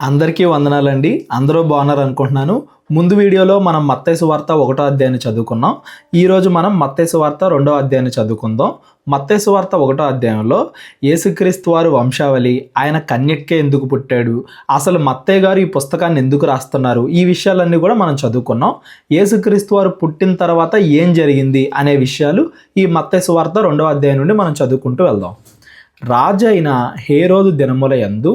అందరికీ వందనాలండి. అందరూ బాగున్నారు అనుకుంటున్నాను. ముందు వీడియోలో మనం మత్తయి సువార్త 1వ అధ్యాయాన్ని చదువుకున్నాం. ఈరోజు మనం మత్తయి సువార్త 2వ అధ్యాయాన్ని చదువుకుందాం. మత్తయి సువార్త 1వ అధ్యాయంలో యేసుక్రీస్తు వారి వంశావళి, ఆయన కన్యకే ఎందుకు పుట్టాడు, అసలు మత్తయి గారు ఈ పుస్తకాన్ని ఎందుకు రాస్తున్నారు, ఈ విషయాలన్నీ కూడా మనం చదువుకున్నాం. యేసుక్రీస్తు వారు పుట్టిన తర్వాత ఏం జరిగింది అనే విషయాలు ఈ మత్తయి సువార్త 2వ అధ్యాయం నుండి మనం చదువుకుంటూ వెళ్దాం. రాజైన హేరోదు దినముల యందు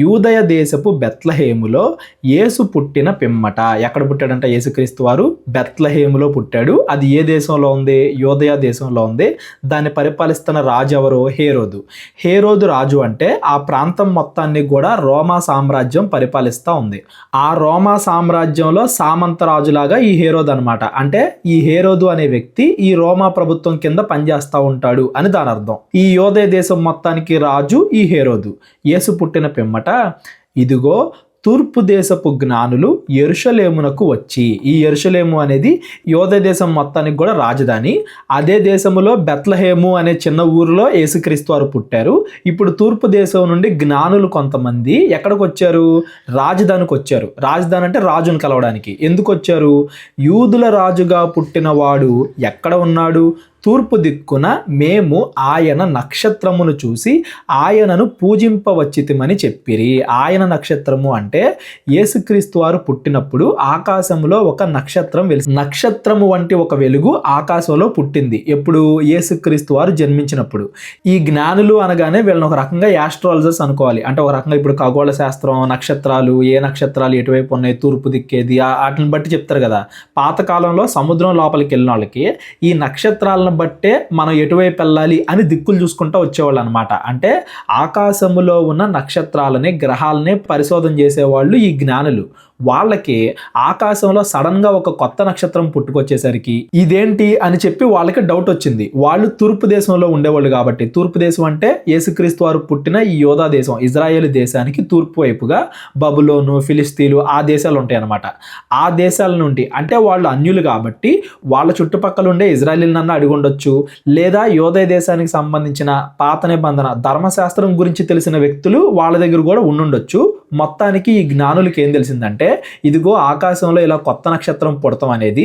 యూదయ దేశపు బెత్లహేములో యేసు పుట్టిన పిమ్మట. ఎక్కడ పుట్టాడంట యేసుక్రీస్తు వారు? బెత్లహేములో పుట్టాడు. అది ఏ దేశంలో ఉంది? యూదయ దేశంలో ఉంది. దాన్ని పరిపాలిస్తున్న రాజు ఎవరు? హేరోదు. హేరోదు రాజు అంటే ఆ ప్రాంతం మొత్తాన్ని కూడా రోమా సామ్రాజ్యం పరిపాలిస్తూ ఉంది. ఆ రోమా సామ్రాజ్యంలో సామంత రాజులాగా ఈ హేరోదు అనమాట. అంటే ఈ హేరోదు అనే వ్యక్తి ఈ రోమా ప్రభుత్వం కింద పనిచేస్తూ ఉంటాడు అని దాని అర్థం. ఈ యూదయ దేశం మొత్తం రాజు ఈ హేరోదు. యేసు పుట్టిన పిమ్మట ఇదిగో తూర్పు దేశపు జ్ఞానులు యెరూషలేమునకు వచ్చి, ఈ యెరూషలేము అనేది యూదయ దేశం మొత్తానికి కూడా రాజధాని. అదే దేశంలో బెత్లహేము అనే చిన్న ఊరిలో యేసుక్రీస్తు వారు పుట్టారు. ఇప్పుడు తూర్పు దేశం నుండి జ్ఞానులు కొంతమంది ఎక్కడికి వచ్చారు? రాజధానికి వచ్చారు. రాజధాని అంటే రాజును కలవడానికి. ఎందుకు వచ్చారు? యూదుల రాజుగా పుట్టినవాడు ఎక్కడ ఉన్నాడు? తూర్పు దిక్కున మేము ఆయన నక్షత్రమును చూసి ఆయనను పూజింపవచ్చితిమని చెప్పిరి. ఆయన నక్షత్రము అంటే యేసుక్రీస్తు వారు పుట్టినప్పుడు ఆకాశంలో ఒక నక్షత్రం వెలిసి, నక్షత్రము వంటి ఒక వెలుగు ఆకాశంలో పుట్టింది. ఎప్పుడు? యేసుక్రీస్తు వారు జన్మించినప్పుడు. ఈ జ్ఞానులు అనగానే వీళ్ళని ఒక రకంగా యాస్ట్రాలజర్స్ అనుకోవాలి. అంటే ఒక రకంగా ఇప్పుడు ఖగోళ శాస్త్రం, నక్షత్రాలు, ఏ నక్షత్రాలు ఎటువైపు ఉన్నాయి, తూర్పు దిక్కేది, వాటిని బట్టి చెప్తారు కదా. పాతకాలంలో సముద్రం లోపలికి వెళ్ళిన వాళ్ళకి ఈ నక్షత్రాలను బట్టే మనం ఎటువైపు వెళ్ళాలి అని దిక్కులు చూసుకుంటూ వచ్చేవాళ్ళు అనమాట. అంటే ఆకాశములో ఉన్న నక్షత్రాలని, గ్రహాలని పరిశోధన చేసేవాళ్ళు ఈ జ్ఞానులు. వాళ్ళకి ఆకాశంలో సడన్గా ఒక కొత్త నక్షత్రం పుట్టుకొచ్చేసరికి ఇదేంటి అని చెప్పి వాళ్ళకి డౌట్ వచ్చింది. వాళ్ళు తూర్పు దేశంలో ఉండేవాళ్ళు కాబట్టి, తూర్పు దేశం అంటే యేసుక్రీస్తు వారు పుట్టిన ఈ యోధా దేశం, ఇజ్రాయేల్ దేశానికి తూర్పు వైపుగా బబులోను, ఫిలిస్తీన్లు ఆ దేశాలు ఉంటాయి అన్నమాట. ఆ దేశాల నుండి, అంటే వాళ్ళు అన్యులు కాబట్టి వాళ్ళ చుట్టుపక్కల ఉండే ఇజ్రాయేలీలన్నా అడిగి ఉండొచ్చు, లేదా యోధా దేశానికి సంబంధించిన పాత నిబంధన ధర్మశాస్త్రం గురించి తెలిసిన వ్యక్తులు వాళ్ళ దగ్గర కూడా ఉండుండొచ్చు. మొత్తానికి ఈ జ్ఞానులకి ఏం తెలిసిందంటే, ఇదిగో ఆకాశంలో ఇలా కొత్త నక్షత్రం పుడతాం అనేది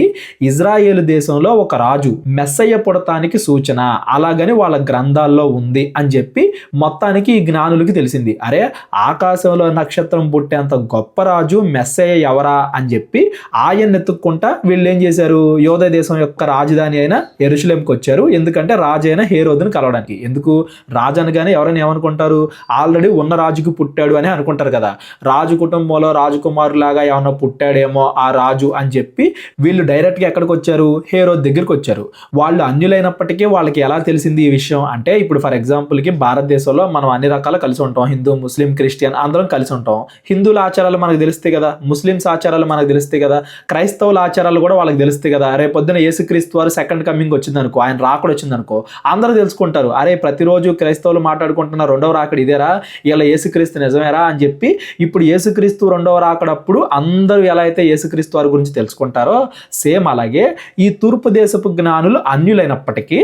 ఇజ్రాయేలు దేశంలో ఒక రాజు మెస్సయ్య పుడతానికి సూచన, అలాగని వాళ్ళ గ్రంథాల్లో ఉంది అని చెప్పి మొత్తానికి ఈ జ్ఞానులకి తెలిసింది. అరే, ఆకాశంలో నక్షత్రం పుట్టేంత గొప్ప రాజు మెస్సయ్య ఎవరా అని చెప్పి ఆయన ఎత్తుక్కుంటా వీళ్ళు ఏం చేశారు? యోధా దేశం యొక్క రాజధాని అయిన యెరూషలేంకి వచ్చారు. ఎందుకంటే రాజు అయిన హేరోదుని కలవడానికి. ఎందుకు? రాజు అనగానే ఎవరైనా ఏమనుకుంటారు? ఆల్రెడీ ఉన్న రాజుకి పుట్టాడు అని అనుకుంటారు కదా. రాజు కుటుంబంలో రాజకుమారులాగా ఏమన్నా పుట్టాడేమో ఆ రాజు అని చెప్పి వీళ్ళు డైరెక్ట్గా ఎక్కడికి వచ్చారు? హేరోద్ దగ్గరికి వచ్చారు. వాళ్ళు అన్యులైనప్పటికీ వాళ్ళకి ఎలా తెలిసింది ఈ విషయం అంటే, ఇప్పుడు ఫర్ ఎగ్జాంపుల్కి భారతదేశంలో మనం అన్ని రకాలు కలిసి ఉంటాం. హిందూ, ముస్లిం, క్రిస్టియన్ అందరం కలిసి ఉంటాం. హిందువుల ఆచారాలు మనకు తెలుస్తాయి కదా, ముస్లిమ్స్ ఆచారాలు మనకు తెలుస్తాయి కదా, క్రైస్తవుల ఆచారాలు కూడా వాళ్ళకి తెలుస్తాయి కదా. అరే, పొద్దున యేసుక్రీస్తు వారు సెకండ్ కమింగ్ వచ్చిందనుకో, ఆయన రాకడ వచ్చిందనుకో, అందరూ తెలుసుకుంటారు. అరే, ప్రతిరోజు క్రైస్తవులు మాట్లాడుకుంటున్న రెండవ రాకడ ఇదేరా, ఇలా యేసుక్రీస్తు నిజమేరా అని చెప్పి ఇప్పుడు యేసుక్రీస్తు రెండవ రాకడప్పుడు అందరూ ఎలా అయితే యేసుక్రీస్తు వారి గురించి తెలుసుకుంటారో, సేమ్ అలాగే ఈ తూర్పు దేశపు జ్ఞానులు అన్యులైనప్పటికీ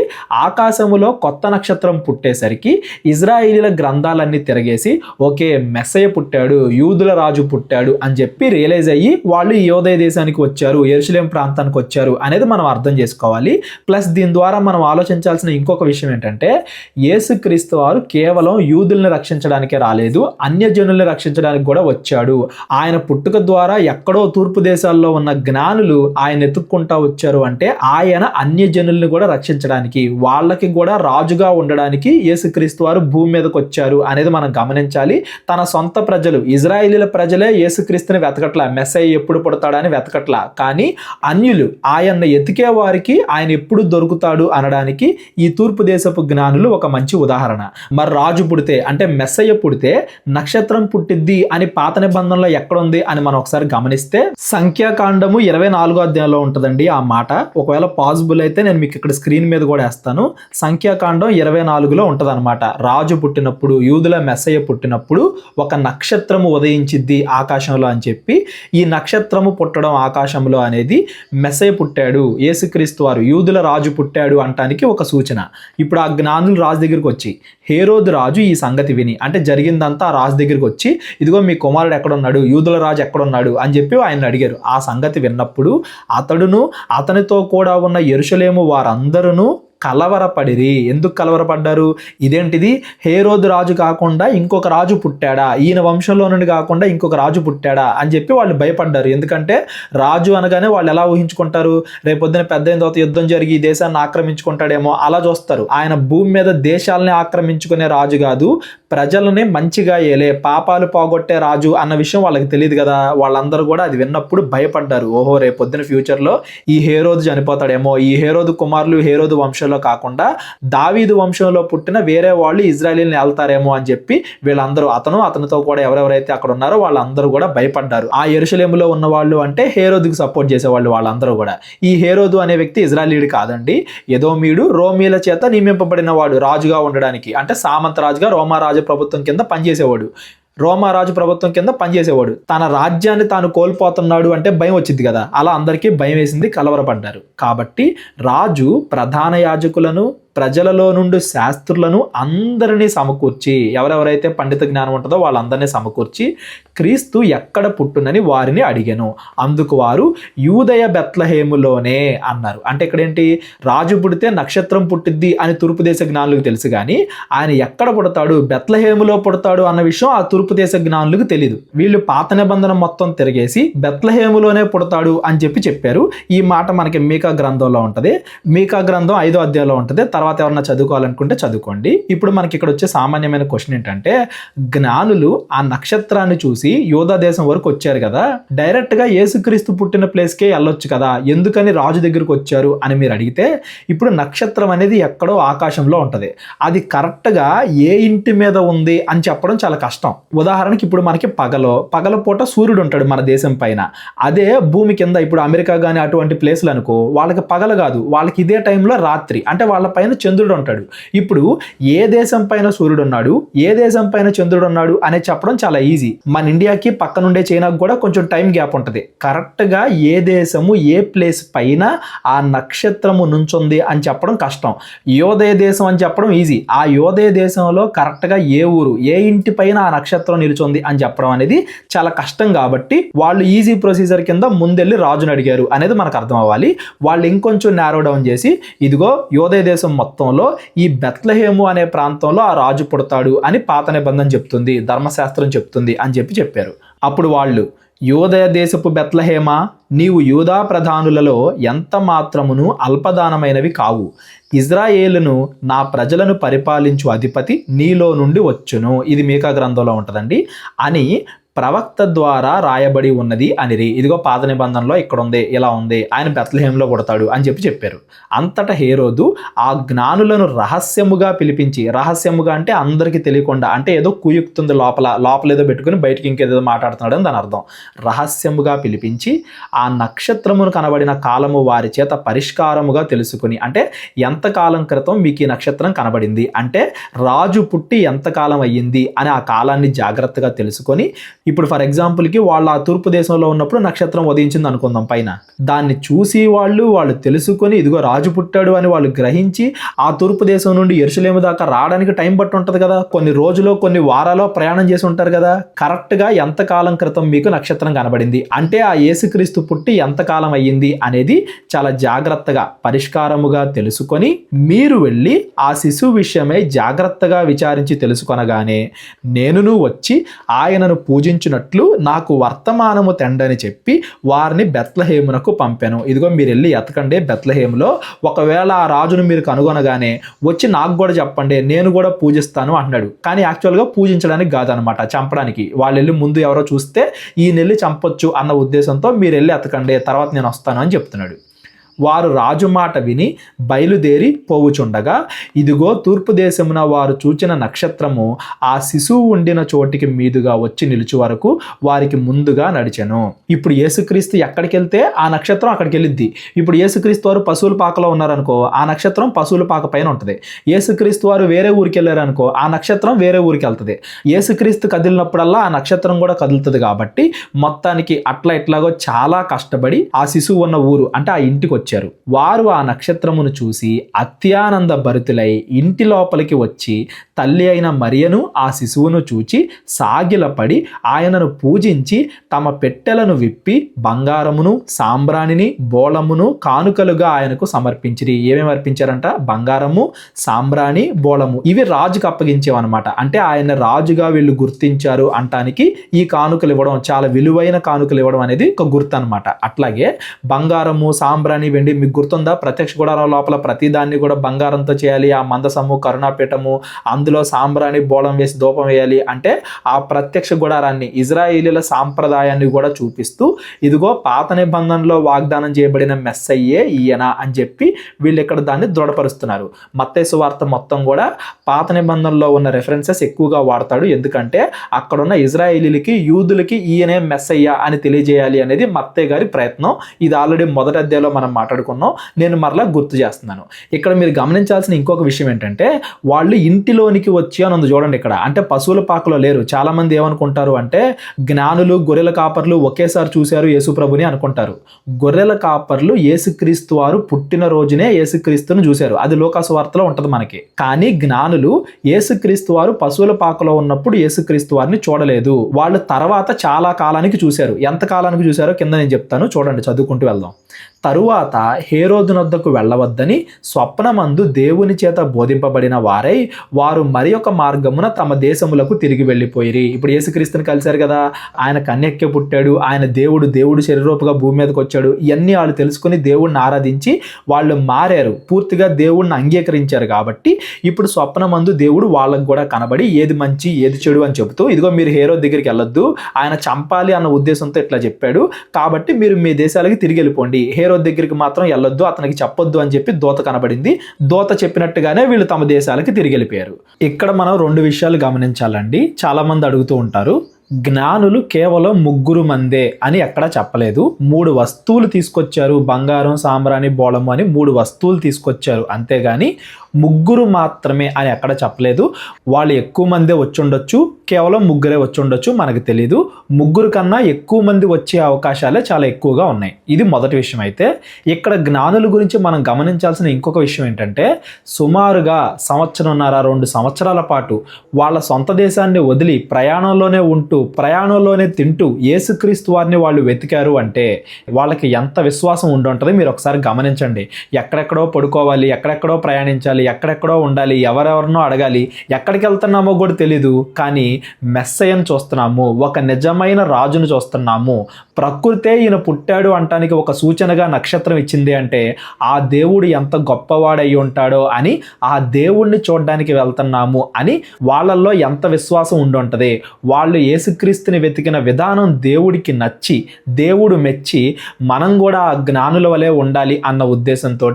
ఆకాశములో కొత్త నక్షత్రం పుట్టేసరికి ఇజ్రాయేలీల గ్రంథాలన్నీ తిరగేసి, ఓకే మెస్సయ్య పుట్టాడు, యూదుల రాజు పుట్టాడు అని చెప్పి రియలైజ్ అయ్యి వాళ్ళు ఈ యోదయ దేశానికి వచ్చారు, యెరూషలేం ప్రాంతానికి వచ్చారు అనేది మనం అర్థం చేసుకోవాలి. ప్లస్ దీని ద్వారా మనం ఆలోచించాల్సిన ఇంకొక విషయం ఏంటంటే, యేసుక్రీస్తు వారు కేవలం యూదుల్ని రక్షించడానికే రాలేదు, అన్యజనుల్ని రక్షించడానికి కూడా వచ్చాడు. ఆయన పుట్టుక ద్వారా ఎక్కడో తూర్పు దేశాల్లో ఉన్న జ్ఞానులు ఆయన ఎత్తుక్కుంటా వచ్చారు. అంటే ఆయన అన్యజనుల్ని కూడా రక్షించడానికి, వాళ్ళకి కూడా రాజుగా ఉండడానికి యేసుక్రీస్తు వారు భూమి మీదకి వచ్చారు అనేది మనం గమనించాలి. తన సొంత ప్రజలు, ఇజ్రాయేలీల ప్రజలే యేసుక్రీస్తుని వెతకట్లా, మెస్సయ్య ఎప్పుడు పుడతాడని వెతకట్లా. కానీ అన్యులు ఆయన్ని ఎతికే వారికి ఆయన ఎప్పుడు దొరుకుతాడు అనడానికి ఈ తూర్పు దేశపు జ్ఞానులు ఒక మంచి ఉదాహరణ. మరి రాజు పుడితే, అంటే మెస్సయ్య పుడితే నక్షత్రం పుట్టిద్ది అని పాత నిబంధనలో ఎక్కడుంది అని మనం ఒకసారి గమనిస్తే, సంఖ్యాకాండము 24వ అధ్యాయంలో ఉంటుందండి ఆ మాట. ఒకవేళ పాసిబుల్ అయితే నేను మీకు ఇక్కడ స్క్రీన్ మీద కూడా వేస్తాను. సంఖ్యాకాండం 24లో ఉంటుంది అనమాట. రాజు పుట్టినప్పుడు, యూదుల మెస్సయ్య పుట్టినప్పుడు ఒక నక్షత్రము ఉదయించిద్ది ఆకాశంలో అని చెప్పి, ఈ నక్షత్రము పుట్టడం ఆకాశంలో అనేది మెస్సయ్య పుట్టాడు, యేసుక్రీస్తు వారు యూదుల రాజు పుట్టాడు పుట్టాడు అంటానికి ఒక సూచన. ఇప్పుడు ఆ జ్ఞానులు రాజు దగ్గరికి వచ్చి హేరోదు రాజు ఈ సంగతి విని, అంటే జరిగిందంతా ఆ రాజు దగ్గరికి వచ్చి ఇదిగో మీ కుమారుడు ఎక్కడున్నాడు, యూదుల రాజు ఎక్కడున్నాడు అని చెప్పి ఆయన అడిగారు. ఆ సంగతి విన్నప్పుడు అతడును అతనితో కూడా ఉన్న యెరూషలేము వారందరూ కలవరపడిరి. ఎందుకు కలవరపడ్డారు? ఇదేంటిది, హేరోదు రాజు కాకుండా ఇంకొక రాజు పుట్టాడా, ఈయన వంశంలో నుండి కాకుండా ఇంకొక రాజు పుట్టాడా అని చెప్పి వాళ్ళు భయపడ్డారు. ఎందుకంటే రాజు అనగానే వాళ్ళు ఎలా ఊహించుకుంటారు, రేపొద్దున పెద్ద అయిన తర్వాత యుద్ధం జరిగి ఈ దేశాన్ని ఆక్రమించుకుంటాడేమో అలా చూస్తారు. ఆయన భూమి మీద దేశాలని ఆక్రమించుకునే రాజు కాదు, ప్రజలని మంచిగా ఏలే పాపాలు పోగొట్టే రాజు అన్న విషయం వాళ్ళకి తెలియదు కదా. వాళ్ళందరూ కూడా అది విన్నప్పుడు భయపడ్డారు. ఓహో, రేపొద్దున ఫ్యూచర్లో ఈ హేరోదు చనిపోతాడేమో, ఈ హేరోదు కుమారులు హేరోదు వంశంలో కాకుండా దావీదు వంశంలో పుట్టిన వేరే వాళ్ళు ఇజ్రాయేలీని వెళ్తారేమో అని చెప్పి వీళ్ళందరూ అతనితో కూడా ఎవరెవరైతే అక్కడ ఉన్నారో వాళ్ళందరూ కూడా భయపడ్డారు. ఆ యెరూషలేములో ఉన్న వాళ్ళు అంటే హేరోదుకి సపోర్ట్ చేసేవాళ్ళు వాళ్ళందరూ కూడా. ఈ హేరోదు అనే వ్యక్తి ఇజ్రాయేలీయుడు కాదండి, ఎదోమీయుడు, రోమీల చేత నియమింపబడిన వాడు రాజుగా ఉండడానికి. అంటే సామంత రాజుగా రోమారాజు ప్రభుత్వం కింద పనిచేసేవాడు. రోమారాజు ప్రభుత్వం కింద పనిచేసేవాడు. తన రాజ్యాన్ని తాను కోల్పోతున్నాడు అంటే భయం వచ్చింది కదా, అలా అందరికీ భయం వేసింది, కలవరపడ్డారు. కాబట్టి రాజు ప్రధాన యాజకులను, ప్రజలలో నుండి శాస్త్రులను అందరినీ సమకూర్చి, ఎవరెవరైతే పండిత జ్ఞానం ఉంటుందో వాళ్ళందరినీ సమకూర్చి క్రీస్తు ఎక్కడ పుట్టునని వారిని అడిగాను. అందుకు వారు యూదయ బెత్లహేములోనే అన్నారు. అంటే ఇక్కడ ఏంటి, రాజు పుడితే నక్షత్రం పుట్టిద్ది అని తూర్పు దేశ జ్ఞానులకు తెలుసు, కానీ ఆయన ఎక్కడ పుడతాడు, బెత్లహేములో పుడతాడు అన్న విషయం ఆ తూర్పు దేశ జ్ఞానులకు తెలియదు. వీళ్ళు పాత నిబంధన మొత్తం తిరిగేసి బెత్లహేములోనే పుడతాడు అని చెప్పారు. ఈ మాట మనకి మీకా గ్రంథంలో ఉంటుంది. మీకా గ్రంథం 5వ అధ్యాయంలో ఉంటుంది. తర్వాత ఎవరన్నా చదువుకోవాలనుకుంటే చదువుకోండి. ఇప్పుడు మనకి ఇక్కడ వచ్చే సామాన్యమైన క్వశ్చన్ ఏంటంటే, జ్ఞానులు ఆ నక్షత్రాన్ని చూసి యూదా దేశం వరకు వచ్చారు కదా, డైరెక్ట్ గా యేసుక్రీస్తు పుట్టిన ప్లేస్కే వెళ్ళొచ్చు కదా, ఎందుకని రాజు దగ్గరకు వచ్చారు అని మీరు అడిగితే, ఇప్పుడు నక్షత్రం అనేది ఎక్కడో ఆకాశంలో ఉంటది, అది కరెక్ట్ గా ఏ ఇంటి మీద ఉంది అని చెప్పడం చాలా కష్టం. ఉదాహరణకి ఇప్పుడు మనకి పగల పూట సూర్యుడు ఉంటాడు మన దేశం పైన, అదే భూమి కింద ఇప్పుడు అమెరికా కానీ అటువంటి ప్లేస్లు అనుకో, వాళ్ళకి పగలు కాదు, వాళ్ళకి ఇదే టైంలో రాత్రి, అంటే వాళ్ళ పైన చంద్రుడు ఉంటాడు. ఇప్పుడు ఏ దేశం పైన సూర్యుడు ఉన్నాడు, ఏ దేశం పైన చంద్రుడు ఉన్నాడు అనే చెప్పడం చాలా ఈజీ. మన ఇండియాకి పక్కనుండే చైనాకు కూడా కొంచెం టైం గ్యాప్ ఉంటుంది. కరెక్ట్ గా ఏ దేశము ఏ ప్లేస్ పైన ఆ నక్షత్రము నుంచుంది అని చెప్పడం కష్టం. యోదయ దేశం అని చెప్పడం ఈజీ. ఆ యోదయ దేశంలో కరెక్ట్ గా ఏ ఊరు, ఏ ఇంటి పైన ఆ నక్షత్రం నిలుచుంది అని చెప్పడం అనేది చాలా కష్టం. కాబట్టి వాళ్ళు ఈజీ ప్రొసీజర్ కింద ముందెళ్ళి రాజుని అడిగారు అనేది మనకు అర్థం అవ్వాలి. వాళ్ళు ఇంకొంచెం నారో డౌన్ చేసి, ఇదిగో యోదయ దేశం మొత్తంలో ఈ బెత్లహేము అనే ప్రాంతంలో ఆ రాజు పుడతాడు అని పాత నిబంధన చెప్తుంది, ధర్మశాస్త్రం చెప్తుంది అని చెప్పారు. అప్పుడు వాళ్ళు, యోదయ దేశపు బెత్లహేమా, నీవు యూదా ప్రధానులలో ఎంత మాత్రమును అల్పదానమైనవి కావు, ఇజ్రాయేలును నా ప్రజలను పరిపాలించు అధిపతి నీలో నుండి వచ్చును. ఇది మీకా గ్రంథంలో ఉంటుందండి అని ప్రవక్త ద్వారా రాయబడి ఉన్నది అనిరి. ఇదిగో పాత నిబంధనలో ఇక్కడ ఉంది, ఇలా ఉంది, ఆయన బెత్లహేంలో పుడతాడు అని చెప్పారు. అంతటా హేరోదు ఆ జ్ఞానులను రహస్యముగా పిలిపించి, రహస్యముగా అంటే అందరికీ తెలియకుండా, అంటే ఏదో కుయుక్తుంది లోపల ఏదో పెట్టుకుని బయటికి ఇంకేదో మాట్లాడుతున్నాడు అని దాని అర్థం. రహస్యముగా పిలిపించి ఆ నక్షత్రమును కనబడిన కాలము వారి చేత పరిష్కారముగా తెలుసుకుని, అంటే ఎంతకాలం క్రితం మీకు ఈ నక్షత్రం కనబడింది, అంటే రాజు పుట్టి ఎంతకాలం అయ్యింది అని ఆ కాలాన్ని జాగ్రత్తగా తెలుసుకొని, ఇప్పుడు ఫర్ ఎగ్జాంపుల్కి వాళ్ళు ఆ తూర్పు దేశంలో ఉన్నప్పుడు నక్షత్రం ఉదయించింది అనుకుందాం పైన, దాన్ని చూసి వాళ్ళు తెలుసుకొని ఇదిగో రాజు పుట్టాడు అని వాళ్ళు గ్రహించి ఆ తూర్పు దేశం నుండి యెరూషలేము దాకా రావడానికి టైం పట్టి ఉంటుంది కదా, కొన్ని రోజులో కొన్ని వారాలో ప్రయాణం చేసి ఉంటారు కదా, కరెక్ట్గా ఎంతకాలం క్రితం మీకు నక్షత్రం కనబడింది, అంటే ఆ యేసుక్రీస్తు పుట్టి ఎంతకాలం అయ్యింది అనేది చాలా జాగ్రత్తగా పరిష్కారముగా తెలుసుకొని మీరు వెళ్ళి ఆ శిశువు విషయమై జాగ్రత్తగా విచారించి తెలుసుకొనగానే నేనును వచ్చి ఆయనను పూజించినట్లు నాకు వర్తమానము తెండని చెప్పి వారిని బెత్లహేమునకు పంపాను. ఇదిగో మీరు వెళ్ళి ఎతకండి బెత్లహేములో, ఒకవేళ ఆ రాజును మీరు కనుగొనగానే వచ్చి నాకు కూడా చెప్పండి, నేను కూడా పూజిస్తాను అన్నాడు. కానీ యాక్చువల్గా పూజించడానికి కాదనమాట, చంపడానికి. వాళ్ళు వెళ్ళి ముందు ఎవరో చూస్తే ఈయన వెళ్ళి చంపొచ్చు అన్న ఉద్దేశంతో మీరు వెళ్ళి ఎతకండి, తర్వాత నేను వస్తాను అని చెప్తున్నాడు. వారు రాజు మాట విని బయలుదేరి పోవుచుండగా ఇదిగో తూర్పు దేశమున వారు చూచిన నక్షత్రము ఆ శిశువు ఉండిన చోటికి మీదుగా వచ్చి నిలుచు వరకు వారికి ముందుగా నడిచెను. ఇప్పుడు యేసుక్రీస్తు ఎక్కడికి వెళ్తే ఆ నక్షత్రం అక్కడికి వెళ్ళిద్ది. ఇప్పుడు యేసుక్రీస్తు వారు పశువుల పాకలో ఉన్నారనుకో, ఆ నక్షత్రం పశువుల పాక పైన ఉంటుంది. యేసుక్రీస్తు వారు వేరే ఊరికి వెళ్ళారనుకో, ఆ నక్షత్రం వేరే ఊరికి వెళ్తుంది. యేసుక్రీస్తు కదిలినప్పుడల్లా ఆ నక్షత్రం కూడా కదులుతుంది. కాబట్టి మొత్తానికి అట్లా ఇట్లాగో చాలా కష్టపడి ఆ శిశువు ఉన్న ఊరు అంటే ఆ ఇంటికి వచ్చి వచ్చారు. వారు ఆ నక్షత్రమును చూసి అత్యానంద భరితులై ఇంటి లోపలికి వచ్చి తల్లి అయిన మరియను ఆ శిశువును చూచి సాగిలపడి ఆయనను పూజించి తమ పెట్టెలను విప్పి బంగారమును సాంబ్రాణిని బోళమును కానుకలుగా ఆయనకు సమర్పించిరి. ఏమేమి అర్పించారంట? బంగారము, సాంబ్రాణి, బోళము. ఇవి రాజుకు అప్పగించేవన్నమాట. అంటే ఆయన రాజుగా వీళ్ళు గుర్తించారు అంటానికి ఈ కానుకలు ఇవ్వడం, చాలా విలువైన కానుకలు ఇవ్వడం అనేది ఒక గుర్తు అనమాట. అట్లాగే బంగారము, సాంబ్రాణి, వెండి మీకు గుర్తుందా? ప్రత్యక్ష గుడారం లోపల ప్రతిదాన్ని కూడా బంగారంతో చేయాలి. ఆ మందసము, కరుణాపీఠము, అందులో సాంబ్రాణి బోళం వేసి ధూపం వేయాలి. అంటే ఆ ప్రత్యక్ష గుడారాన్ని, ఇజ్రాయేలీల సాంప్రదాయాన్ని కూడా చూపిస్తూ ఇదిగో పాత నిబంధనలో వాగ్దానం చేయబడిన మెస్సయ్యే ఈయన అని చెప్పి వీళ్ళు ఇక్కడ దాన్ని దృఢపరుస్తున్నారు. మత్తయి సువార్త మొత్తం కూడా పాత నిబంధనలో ఉన్న రెఫరెన్సెస్ ఎక్కువగా వాడతాడు. ఎందుకంటే అక్కడున్న ఇజ్రాయేలీలకి, యూదులకి ఈయనే మెస్సయ్య అని తెలియజేయాలి అనేది మత్తయి గారి ప్రయత్నం. ఇది ఆల్రెడీ మొదటి అధ్యాయంలో మనం మాట్లాడుకున్నాం. నేను మరలా గుర్తు చేస్తున్నాను. ఇక్కడ మీరు గమనించాల్సిన ఇంకొక విషయం ఏంటంటే వాళ్ళు ఇంటిలోనికి వచ్చి అని ఉంది చూడండి ఇక్కడ. అంటే పశువుల పాకలో లేరు. చాలా మంది ఏమనుకుంటారు అంటే జ్ఞానులు, గొర్రెల కాపర్లు ఒకేసారి చూశారు యేసుప్రభుని అనుకుంటారు. గొర్రెల కాపర్లు యేసుక్రీస్తు వారు పుట్టిన రోజునే యేసుక్రీస్తును చూశారు. అది లూకాసు వార్తలో ఉంటది మనకి. కానీ జ్ఞానులు యేసుక్రీస్తు వారు పశువుల పాకలో ఉన్నప్పుడు యేసుక్రీస్తు వారిని చూడలేదు. వాళ్ళు తర్వాత చాలా కాలానికి చూశారు. ఎంత కాలానికి చూశారో కింద నేను చెప్తాను, చూడండి, చదువుకుంటూ వెళ్దాం. తరువాత హేరోదునొద్దకు వెళ్ళవద్దని స్వప్నమందు దేవుని చేత బోధింపబడిన వారై వారు మరి ఒక మార్గమున తమ దేశములకు తిరిగి వెళ్ళిపోయిరి. ఇప్పుడు యేసుక్రీస్తుని కలిశారు కదా, ఆయన కన్యక్కే పుట్టాడు, ఆయన దేవుడు శరీరూపంగా భూమి మీదకి వచ్చాడు. ఇవన్నీ వాళ్ళు తెలుసుకుని దేవుడిని ఆరాధించి వాళ్ళు మారారు, పూర్తిగా దేవుడిని అంగీకరించారు. కాబట్టి ఇప్పుడు స్వప్నమందు దేవుడు వాళ్ళకు కూడా కనబడి ఏది మంచి ఏది చెడు అని చెబుతూ ఇదిగో మీరు హేరోదు దగ్గరికి వెళ్ళొద్దు, ఆయన చంపాలి అన్న ఉద్దేశంతో ఇట్లా చెప్పాడు, కాబట్టి మీరు మీ దేశాలకి తిరిగి వెళ్ళిపోండి, హేరోదు దగ్గరికి మాత్రం వెళ్ళొద్దు, అతనికి చెప్పొద్దు అని చెప్పి దూత కనబడింది. దూత చెప్పినట్టుగానే వీళ్ళు తమ దేశాలకి తిరిగి వెళ్ళిపోయారు. ఇక్కడ మనం 2 విషయాలు గమనించాలండి. చాలా మంది అడుగుతూ ఉంటారు, జ్ఞానులు కేవలం 3 మందే అని ఎక్కడా చెప్పలేదు. 3 వస్తువులు తీసుకొచ్చారు, బంగారం, సాంబ్రాణి, బోళము అని 3 వస్తువులు తీసుకొచ్చారు, అంతేగాని 3 మాత్రమే అని ఎక్కడ చెప్పలేదు. వాళ్ళు ఎక్కువ మందే వచ్చి ఉండొచ్చు, కేవలం 3 వచ్చి ఉండొచ్చు, మనకు తెలీదు. 3 కన్నా ఎక్కువ మంది వచ్చే అవకాశాలే చాలా ఎక్కువగా ఉన్నాయి. ఇది మొదటి విషయం. అయితే ఇక్కడ జ్ఞానుల గురించి మనం గమనించాల్సిన ఇంకొక విషయం ఏంటంటే సుమారుగా 1.5-2 సంవత్సరాల పాటు వాళ్ళ సొంత దేశాన్ని వదిలి ప్రయాణంలోనే ఉంటూ ప్రయాణంలోనే తింటూ యేసుక్రీస్తు వారిని వాళ్ళు వెతికారు అంటే వాళ్ళకి ఎంత విశ్వాసం ఉండుంటుంది మీరు ఒకసారి గమనించండి. ఎక్కడెక్కడో పడుకోవాలి, ఎక్కడెక్కడో ప్రయాణించాలి, ఎక్కడెక్కడో ఉండాలి, ఎవరెవరినో అడగాలి, ఎక్కడికి వెళ్తున్నామో కూడా తెలీదు. కానీ మెస్సయ్యను చూస్తున్నాము, ఒక నిజమైన రాజును చూస్తున్నాము. ప్రకృతే ఈయన పుట్టాడు అంటానికి ఒక సూచనగా నక్షత్రం ఇచ్చింది అంటే ఆ దేవుడు ఎంత గొప్పవాడై ఉంటాడో అని, ఆ దేవుణ్ణి చూడడానికి వెళ్తున్నాము అని వాళ్ళల్లో ఎంత విశ్వాసం ఉండుంటది. వాళ్ళు యేసుక్రీస్తుని వెతికిన విధానం దేవుడికి నచ్చి, దేవుడు మెచ్చి మనం కూడా ఆ జ్ఞానుల వలె ఉండాలి అన్న ఉద్దేశంతో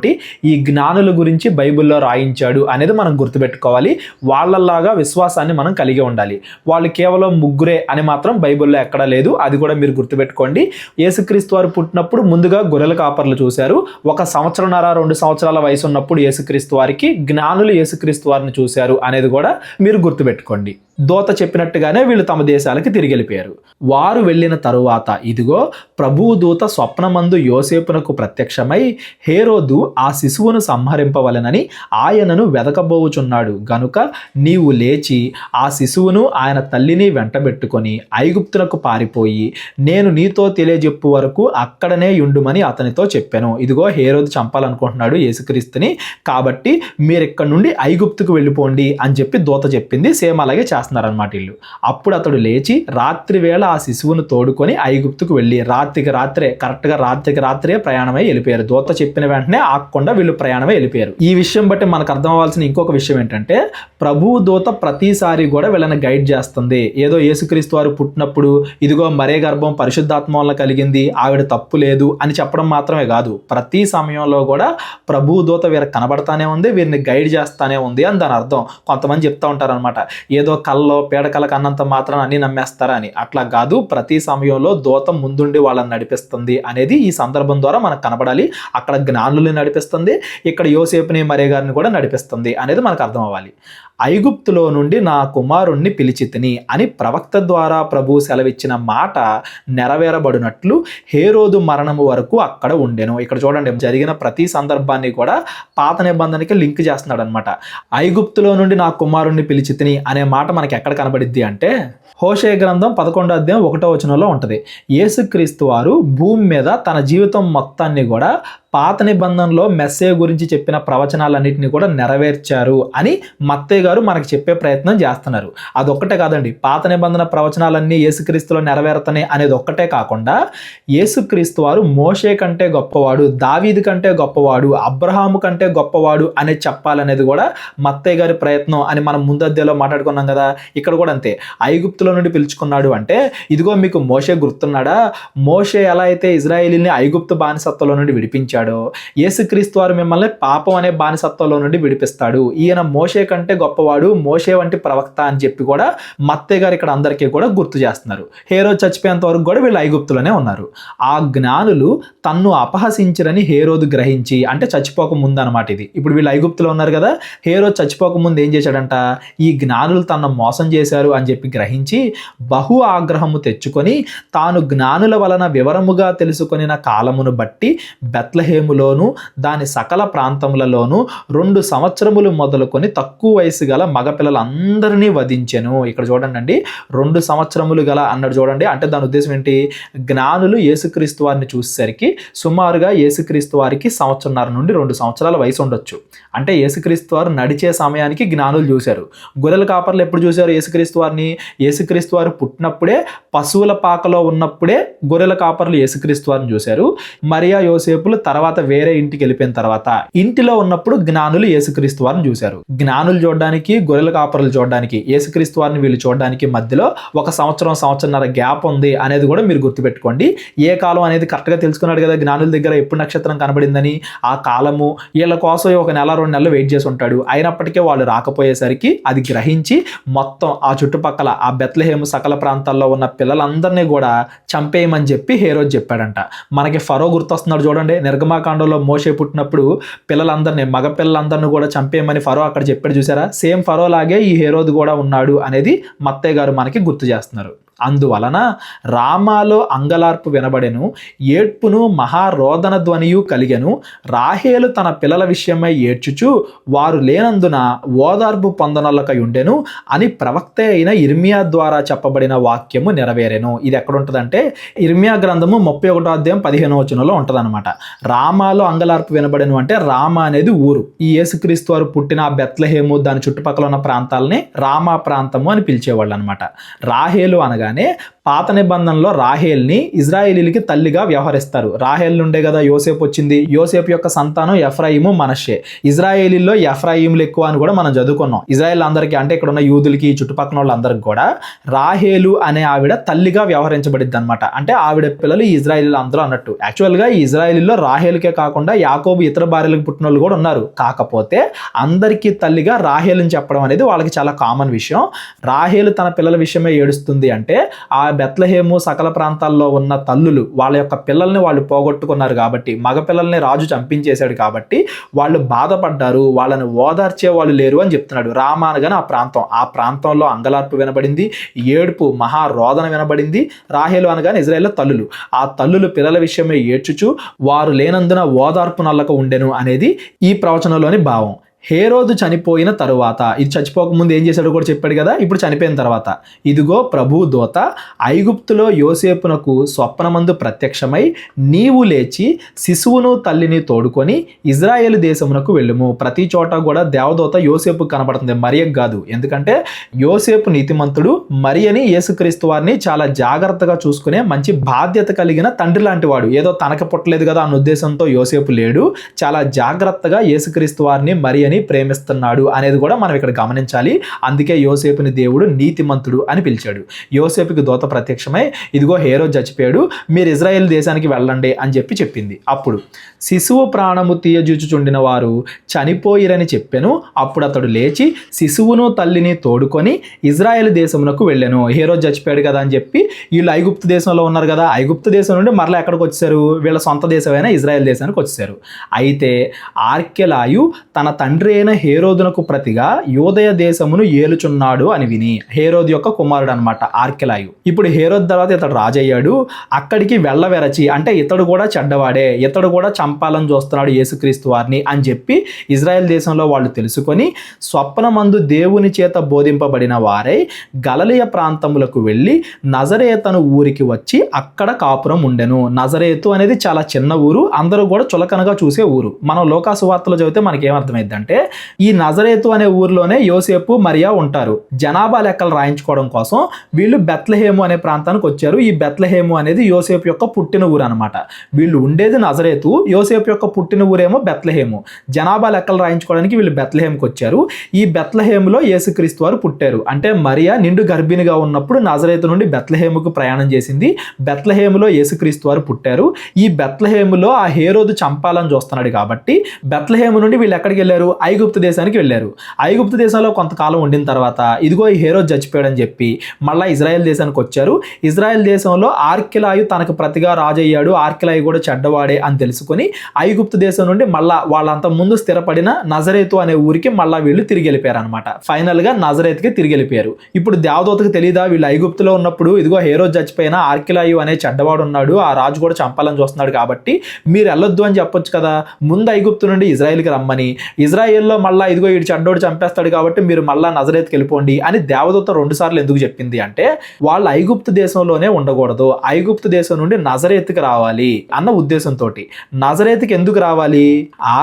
ఈ జ్ఞానుల గురించి బైబిల్లో రాయించాడు అనేది మనం గుర్తుపెట్టుకోవాలి. వాళ్ళలాగా విశ్వాసాన్ని మనం కలిగి ఉండాలి. వాళ్ళు కేవలం 3 అని మాత్రం బైబిల్లో ఎక్కడా లేదు. అది కూడా మీరు గుర్తుపెట్టుకోండి. యేసుక్రీస్తు వారు పుట్టినప్పుడు ముందుగా గొర్రెల కాపర్లు చూశారు. 1.5-2 సంవత్సరాల వయసు ఉన్నప్పుడు యేసుక్రీస్తు వారికి జ్ఞానులు యేసుక్రీస్తు వారిని చూశారు అనేది కూడా మీరు గుర్తుపెట్టుకోండి. దూత చెప్పినట్టుగానే వీళ్ళు తమ దేశాలకి తిరిగి వెళ్ళిపోయారు. వారు వెళ్ళిన తరువాత ఇదిగో ప్రభువు దూత స్వప్నమందు యోసేపునకు ప్రత్యక్షమై హేరోదు ఆ శిశువును సంహరింపవలెనని ఆయనను వెదకబోవుచున్నాడు గనుక నీవు లేచి ఆ శిశువును ఆయన తల్లిని వెంటబెట్టుకొని ఐగుప్తునకు పారిపోయి నేను నీతో తెలియజెప్పు వరకు అక్కడనే యుండుమని అతనితో చెప్పాను. ఇదిగో హేరోదు చంపాలనుకుంటున్నాడు యేసుక్రీస్తుని, కాబట్టి మీరు ఇక్కడ నుండి ఐగుప్తుకు వెళ్ళిపోండి అని చెప్పి దూత చెప్పింది. సేమ్ అలాగే చేస్తున్నారనమాట వీళ్ళు. అప్పుడు అతడు లేచి రాత్రి వేళ ఆ శిశువును తోడుకొని ఐగుప్తుకు వెళ్ళి రాత్రికి రాత్రే ప్రయాణమై వెళ్ళిపోయారు. దూత చెప్పిన వెంటనే ఆగకుండా వీళ్ళు ప్రయాణమై వెళ్ళిపోయారు. ఈ విషయం బట్టి మనకు అర్థం అవ్వాల్సిన ఇంకొక విషయం ఏంటంటే ప్రభువు దూత ప్రతిసారి కూడా వీళ్ళని గైడ్ చేస్తుంది. ఏదో యేసుక్రీస్తు వారు పుట్టినప్పుడు ఇదిగో మరే గర్భం పరిశుద్ధాత్మ వల్ల కలిగింది, ఆవిడ తప్పు లేదు అని చెప్పడం మాత్రమే కాదు, ప్రతి సమయంలో కూడా ప్రభువు దూత వీరికి కనబడతానే ఉంది, వీరిని గైడ్ చేస్తానే ఉంది అని దాని అర్థం. కొంతమంది చెప్తా ఉంటారనమాట, ఏదో కళ్ళలో పీడకలకు అన్నంత మాత్రం అన్ని నమ్మేస్తారా అని. అట్లా కాదు, ప్రతి సమయంలో దూత ముందుండి వాళ్ళని నడిపిస్తుంది అనేది ఈ సందర్భం ద్వారా మనకు కనబడాలి. అక్కడ జ్ఞానుల్ని నడిపిస్తుంది, ఇక్కడ యోసేపుని మరే గారిని కూడా నడిపిస్తుంది అనేది మనకు అర్థం అవ్వాలి. ఐగుప్తులో నుండి నా కుమారుణ్ణి పిలిచితిని అని ప్రవక్త ద్వారా ప్రభు సెలవిచ్చిన మాట నెరవేరబడినట్లు హేరోదు మరణము వరకు అక్కడ ఉండెను. ఇక్కడ చూడండి, జరిగిన ప్రతి సందర్భాన్ని కూడా పాత నిబంధనకి లింక్ చేస్తున్నాడు అనమాట. ఐగుప్తులో నుండి నా కుమారుణ్ణి పిలిచితిని అనే మాట మనకి ఎక్కడ కనబడిద్ది అంటే హోషేయ గ్రంథం 11వ అధ్యాయం 1వ వచనంలో ఉంటుంది. యేసుక్రీస్తు వారు భూమి మీద తన జీవితం మొత్తాన్ని కూడా పాత నిబంధనలో మెస్సేయ గురించి చెప్పిన ప్రవచనాలన్నింటినీ కూడా నెరవేర్చారు అని మత్తయి గారు మనకు చెప్పే ప్రయత్నం చేస్తున్నారు. అదొక్కటే కాదండి, పాత నిబంధన ప్రవచనాలన్నీ యేసుక్రీస్తులో నెరవేరుతాయి అనేది ఒక్కటే కాకుండా యేసుక్రీస్తు వారు మోషే కంటే గొప్పవాడు, దావీదు కంటే గొప్పవాడు, అబ్రహాము కంటే గొప్పవాడు అనేది చెప్పాలనేది కూడా మత్తయి గారి ప్రయత్నం అని మనం ముందు అధ్యాయంలో మాట్లాడుకున్నాం కదా. ఇక్కడ కూడా అంతే, ఐగుప్తులో నుండి పిలుచుకున్నాడు అంటే ఇదిగో మీకు మోషే గుర్తున్నాడా, మోషే ఎలా అయితే ఇజ్రాయేలీని ఐగుప్తు బానిసత్వంలో నుండి విడిపించాడు, యేసుక్రీస్తు వారు మిమ్మల్ని పాపం అనే బానిసత్వంలో నుండి విడిపిస్తాడు, ఈయన మోషే కంటే గొప్పవాడు, మోషే వంటి ప్రవక్త అని చెప్పి కూడా మత్తయి గారు ఇక్కడ అందరికీ కూడా గుర్తు చేస్తున్నారు. హేరోదు చచ్చిపోయేంత వరకు కూడా వీళ్ళు ఐగుప్తులోనే ఉన్నారు. ఆ జ్ఞానులు తన్ను అపహసించరని హేరోదు గ్రహించి, అంటే చచ్చిపోక ముందు అనమాట ఇది. ఇప్పుడు వీళ్ళు ఐగుప్తులో ఉన్నారు కదా, హేరోదు చచ్చిపోక ముందు ఏం చేశాడంట, ఈ జ్ఞానులు తనను మోసం చేశారు అని చెప్పి గ్రహించి బహు ఆగ్రహము తెచ్చుకొని తాను జ్ఞానుల వలన వివరముగా తెలుసుకొనిన కాలమును బట్టి బెత్లెహేములోను దాని సకల ప్రాంతములలోను 2 సంవత్సరములు మొదలుకొని తక్కువ వయసు గల మగపిల్లలందరినీ వధించెను. ఇక్కడ చూడండి అండి, 2 సంవత్సరములు గల అన్నాడు చూడండి. అంటే దాని ఉద్దేశం ఏంటి, జ్ఞానులు యేసుక్రీస్తు వారిని చూసేసరికి సుమారుగా యేసుక్రీస్తు వారికి 1.5 నుండి 2 సంవత్సరాల వయసు ఉండొచ్చు. అంటే యేసుక్రీస్తు వారు నడిచే సమయానికి జ్ఞానులు చూశారు. గొర్రెల కాపర్లు ఎప్పుడు చూశారు యేసుక్రీస్తు వారిని? యేసుక్రీస్తు వారు పుట్టినప్పుడే, పశువుల పాకలో ఉన్నప్పుడే గొర్రెల కాపర్లు యేసుక్రీస్తు వారిని చూశారు. మరియా యోసేపులు తర్వాత వేరే ఇంటికి వెళ్ళిపోయిన తర్వాత ఇంటిలో ఉన్నప్పుడు జ్ఞానులు యేసుక్రీస్తు వారిని చూశారు. జ్ఞానులు చూడడానికి, గొర్రెల కాపరులు చూడడానికి, యేసుక్రీస్తు వారిని వీళ్ళు చూడడానికి మధ్యలో 1 సంవత్సరం, 1.5 గ్యాప్ ఉంది అనేది కూడా మీరు గుర్తుపెట్టుకోండి. ఏ కాలం అనేది కరెక్ట్గా తెలుసుకున్నాడు కదా జ్ఞానుల దగ్గర, ఎప్పుడు నక్షత్రం కనబడిందని ఆ కాలము, వీళ్ళ కోసం 1 నెల 2 నెలలు వెయిట్ చేసి ఉంటాడు. అయినప్పటికీ వాళ్ళు రాకపోయేసరికి అది గ్రహించి మొత్తం ఆ చుట్టుపక్కల ఆ బెత్లెహేము సకల ప్రాంతాల్లో ఉన్న పిల్లలందరినీ కూడా చంపేయమని చెప్పి హేరోదు చెప్పాడంట. మనకి ఫరో గుర్తొస్తున్నాడు చూడండి, నిర్గమాకాండంలో మోషే పుట్టినప్పుడు పిల్లలందరినీ, మగ పిల్లలందరినీ కూడా చంపేయమని ఫరో అక్కడ చెప్పాడు చూసారా. సేమ్ ఫరో లాగే ఈ హేరోదు కూడా ఉన్నాడు అనేది మత్తయి గారు మనకి గుర్తు చేస్తున్నారు. అందువలన రామాలో అంగలార్పు వినబడెను, ఏడ్పును మహారోదన ధ్వనియు కలిగెను. రాహేలు తన పిల్లల విషయమై ఏడ్చుచు వారు లేనందున ఓదార్పు పొందనొల్లకై ఉండెను అని ప్రవక్త అయిన ఇర్మియా ద్వారా చెప్పబడిన వాక్యము నెరవేరెను. ఇది ఎక్కడుంటుందంటే ఇర్మియా గ్రంథము 31వ అధ్యాయం 15వ వచనంలో ఉంటుందన్నమాట. రామాలో అంగలార్పు వినబడెను అంటే రామ అనేది ఊరు. ఈ యేసుక్రీస్తు వారు పుట్టిన బెత్లెహేము దాని చుట్టుపక్కల ఉన్న ప్రాంతాలని రామా ప్రాంతము అని పిలిచేవాళ్ళు అనమాట. రాహేలు అనగా పాత నిబంధనలో రాహేల్ని ఇజ్రాయేలీలకి తల్లిగా వ్యవహరిస్తారు. రాహేల్ నుండే కదా యోసేపు వచ్చింది. యోసేపు యొక్క సంతానం ఎఫ్రాయిము, మనష్షే. ఇజ్రాయేలీల్లో ఎఫ్రాయిములు ఎక్కువ అని కూడా మనం చదువుకున్నాం. ఇజ్రాయేల్ అందరికీ, అంటే ఇక్కడ ఉన్న యూదులకి, చుట్టుపక్కల వాళ్ళందరికీ కూడా రాహేలు అనే ఆవిడ తల్లిగా వ్యవహరించబడిద్ది అనమాట. అంటే ఆవిడ పిల్లలు ఈ ఇజ్రాయేలీలు అందరూ అన్నట్టు. యాక్చువల్గా ఈ ఇజ్రాయేలీల్లో రాహేలుకే కాకుండా యాకోబు ఇతర భార్యలకు పుట్టిన వాళ్ళు కూడా ఉన్నారు. కాకపోతే అందరికీ తల్లిగా రాహేలుని చెప్పడం అనేది వాళ్ళకి చాలా కామన్ విషయం. రాహేలు తన పిల్లల విషయమే ఏడుస్తుంది అంటే ఆ బెత్లెహేము సకల ప్రాంతాల్లో ఉన్న తల్లులు వాళ్ళ యొక్క పిల్లల్ని వాళ్ళు పోగొట్టుకున్నారు కాబట్టి, మగ పిల్లల్ని రాజు చంపించేశాడు కాబట్టి వాళ్ళు బాధపడ్డారు, వాళ్ళని ఓదార్చే వాళ్ళు లేరు అని చెప్తున్నాడు. రామ అనగానే ఆ ప్రాంతంలో అంగలార్పు వినబడింది, ఏడుపు మహారోదన వినబడింది. రాహేలు అనగానే ఇజ్రాయేల్ తల్లులు, ఆ తల్లులు పిల్లల విషయమే ఏడ్చుచు వారు లేనందున ఓదార్పు నల్లక ఉండెను అనేది ఈ ప్రవచనంలోని భావం. హేరోదు చనిపోయిన తరువాత, ఇది చచ్చిపోకముందు ఏం చేశాడో కూడా చెప్పాడు కదా, ఇప్పుడు చనిపోయిన తర్వాత ఇదిగో ప్రభు దూత ఐగుప్తులో యోసేపునకు స్వప్నమందు ప్రత్యక్షమై నీవు లేచి శిశువును తల్లిని తోడుకొని ఇజ్రాయేలు దేశమునకు వెళ్ళుము. ప్రతి చోట కూడా దేవదూత యోసేపు కనబడుతుంది, మరియకు కాదు. ఎందుకంటే యోసేపు నీతిమంతుడు, మరియని యేసుక్రీస్తు వారిని చాలా జాగ్రత్తగా చూసుకునే మంచి బాధ్యత కలిగిన తండ్రి లాంటి వాడు. ఏదో తనకు పుట్టలేదు కదా అన్న ఉద్దేశంతో యోసేపు లేడు, చాలా జాగ్రత్తగా యేసుక్రీస్తు వారిని మరియని ప్రేమిస్తున్నాడు అనేది కూడా మనం ఇక్కడ గమనించాలి. అందుకే యోసేపుని దేవుడు నీతిమంతుడు అని పిలిచాడు. యోసేపుకి దూత ప్రత్యక్షమై ఇదిగో హేరోదు చచ్చిపోయాడు, మీరు ఇజ్రాయేల్ దేశానికి వెళ్ళండి అని చెప్పింది. అప్పుడు శిశువు ప్రాణము తీయజూచుచుండిన వారు చనిపోయిరని చెప్పెను. అప్పుడు అతడు లేచి శిశువును తల్లిని తోడుకొని ఇజ్రాయేల్ దేశమునకు వెళ్ళెను. హేరోదు చచ్చిపోయాడు కదా అని చెప్పి వీళ్ళు ఐగుప్తు దేశంలో ఉన్నారు కదా, ఐగుప్తు దేశం నుండి మరలా ఎక్కడికి వచ్చారు, వీళ్ళ సొంత దేశమైన ఇజ్రాయేల్ దేశానికి వచ్చారు. అయితే ఆర్కెలాయు తన తండ్రి తండ్రి అయిన హేరోదునకు ప్రతిగా యూదయ దేశమును ఏలుచున్నాడు అని విని, హేరోదు యొక్క కుమారుడు అనమాట ఆర్కెలాయు. ఇప్పుడు హేరోద్ తర్వాత ఇతడు రాజయ్యాడు. అక్కడికి వెళ్ళవెరచి, అంటే ఇతడు కూడా చెడ్డవాడే, ఇతడు కూడా చంపాలని చూస్తున్నాడు యేసుక్రీస్తు వారిని అని చెప్పి ఇజ్రాయెల్ దేశంలో వాళ్ళు తెలుసుకొని స్వప్నమందు దేవుని చేత బోధింపబడిన వారై గలిలయ ప్రాంతములకు వెళ్ళి నజరేతను ఊరికి వచ్చి అక్కడ కాపురం ఉండెను. నజరేతు అనేది చాలా చిన్న ఊరు, అందరూ కూడా చులకనగా చూసే ఊరు. మనం లోకాసు వార్తలు చదివితే మనకి ఏమర్థమైందంటే ఈ నజరేతు అనే ఊరిలోనే యోసేపు మరియా ఉంటారు. జనాభా లెక్కలు రాయించుకోవడం కోసం వీళ్ళు బెత్లెహేము అనే ప్రాంతానికి వచ్చారు. ఈ బెత్లెహేము అనేది యోసేపు యొక్క పుట్టిన ఊరు అనమాట. వీళ్ళు ఉండేది నజరేతు, యోసేపు యొక్క పుట్టిన ఊరేమో బెత్లెహేము. జనాభా లెక్కలు రాయించుకోవడానికి వీళ్ళు బెత్లెహేముకి వచ్చారు. ఈ బెత్లెహేములో యేసుక్రీస్తు వారు పుట్టారు. అంటే మరియా నిండు గర్భిణిగా ఉన్నప్పుడు నజరేతు నుండి బెత్లెహేముకు ప్రయాణం చేసింది. బెత్లెహేములో యేసుక్రీస్తు వారు పుట్టారు. ఈ బెత్లెహేములో ఆ హేరోదు చంపాలని చూస్తున్నాడు కాబట్టి బెత్లెహేము నుండి వీళ్ళు ఎక్కడికి వెళ్ళారు? ఐగుప్తు దేశానికి వెళ్ళారు. ఐగుప్తు దేశంలో కొంతకాలం ఉండిన తర్వాత ఇదిగో ఈ హేరోదు చచ్చిపోయాడని చెప్పి మళ్ళీ ఇజ్రాయెల్ దేశానికి వచ్చారు. ఇజ్రాయెల్ దేశంలో ఆర్కెలాయు తనకు ప్రతిగా రాజయ్యాడు, ఆర్కెలాయు కూడా చెడ్డవాడే అని తెలుసుకొని ఐగుప్తు దేశం నుండి మళ్ళా వాళ్ళంత ముందు స్థిరపడిన నజరేతు అనే ఊరికి మళ్ళా వీళ్ళు తిరిగి వెళ్ళిపోయారు అనమాట. ఫైనల్ గా నజరేత్కి తిరిగి వెళ్ళిపోయారు. ఇప్పుడు దేవదూతకు తెలియదా వీళ్ళు ఐగుప్తులో ఉన్నప్పుడు ఇదిగో హేరోదు చచ్చిపోయినా ఆర్కెలాయు అనే చెడ్డవాడు ఉన్నాడు, ఆ రాజు కూడా చంపాలని చూస్తున్నాడు కాబట్టి మీరు వెళ్ళొద్దు అని చెప్పొచ్చు కదా. ముందు ఐగుప్తు నుండి ఇజ్రాయెల్కి రమ్మని, ఇజ్రాయెల్లో మళ్ళీ ఇదిగో వీడు చెడ్డోడు చంపేస్తాడు కాబట్టి మీరు మళ్ళా నజరేత్కి వెళ్ళిపోండి అని దేవదూత 2 సార్లు ఎందుకు చెప్పింది అంటే వాళ్ళు ఐగుప్తు దేశంలోనే ఉండకూడదు, ఐగుప్తు దేశం నుండి నజరేత్కి రావాలి అన్న ఉద్దేశంతో. నజరేత్కి ఎందుకు రావాలి?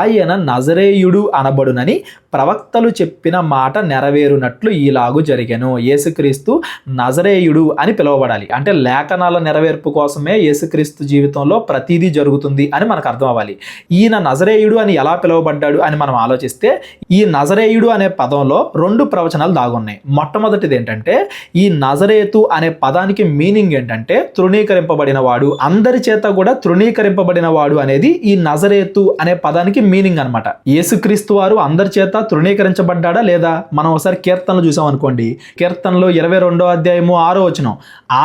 ఆయన నజరేయుడు అనబడునని ప్రవక్తలు చెప్పిన మాట నెరవేరునట్లు ఈలాగు జరిగెను. యేసుక్రీస్తు నజరేయుడు అని పిలువబడాలి. అంటే లేఖనాల నెరవేర్పు కోసమే యేసుక్రీస్తు జీవితంలో ప్రతిదీ జరుగుతుంది అని మనకు అర్థం అవ్వాలి. ఈయన నజరేయుడు అని ఎలా పిలువబడ్డాడు అని మనం ఆలోచిస్తే ఈ నజరేయుడు అనే పదంలో 2 ప్రవచనాలు దాగున్నాయి. మొట్టమొదటిది ఏంటంటే ఈ నజరేతు అనే పదానికి మీనింగ్ ఏంటంటే తృణీకరింపబడిన వాడు, అందరి చేత కూడా తృణీకరింపబడిన వాడు అనేది ఈ నజరేతు అనే పదానికి మీనింగ్ అనమాట. యేసుక్రీస్తు వారు అందరి చేత తృణీకరించబడ్డా లేదా? మనం ఒకసారి కీర్తనలు చూసాం అనుకోండి, కీర్తనలో 22వ అధ్యాయము 6వ వచనం,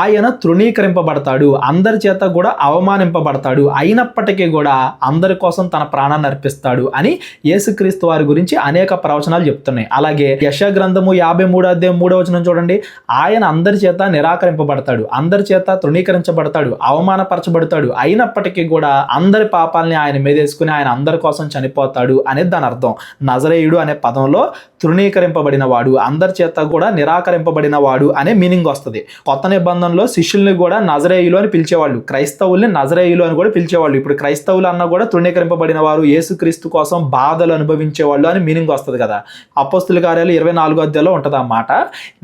ఆయన తృణీకరింపబడతాడు, అందరి చేత కూడా అవమానింపబడతాడు, అయినప్పటికీ కూడా అందరి కోసం తన ప్రాణాన్ని అర్పిస్తాడు అని యేసుక్రీస్తు వారి గురించి అనేక ప్రవచనాలు చెప్తున్నాయి. అలాగే యెషయా గ్రంథము 53వ అధ్యాయం 3వ వచనం చూడండి, ఆయన అందరి చేత నిరాకరింపబడతాడు, అందరి చేత తృణీకరించబడతాడు, అవమానపరచబడతాడు, అయినప్పటికీ కూడా అందరి పాపాలని ఆయన మీద వేసుకుని ఆయన అందరి కోసం చనిపోతాడు అనేది దాని అర్థం. నజరేయుడు అనే పదంలో తృణీకరింపబడిన వాడు, అందరి చేత కూడా నిరాకరింపబడిన వాడు అనే మీనింగ్ వస్తుంది. కొత్త నిబంధనలో శిష్యుల్ని కూడా నజరేయులు అని పిలిచేవాళ్ళు, క్రైస్తవుల్ని నజరేయులు అని కూడా పిలిచేవాళ్ళు. ఇప్పుడు క్రైస్తవులు అన్నా కూడా తృణీకరింపబడిన వారు, యేసుక్రీస్తు కోసం బాధలు అనుభవించేవాళ్ళు అని మీనింగ్ వస్తుంది కదా. అపోస్తుల కార్యాలు 24వ అధ్యాయంలో ఉంటుంది ఆ మాట.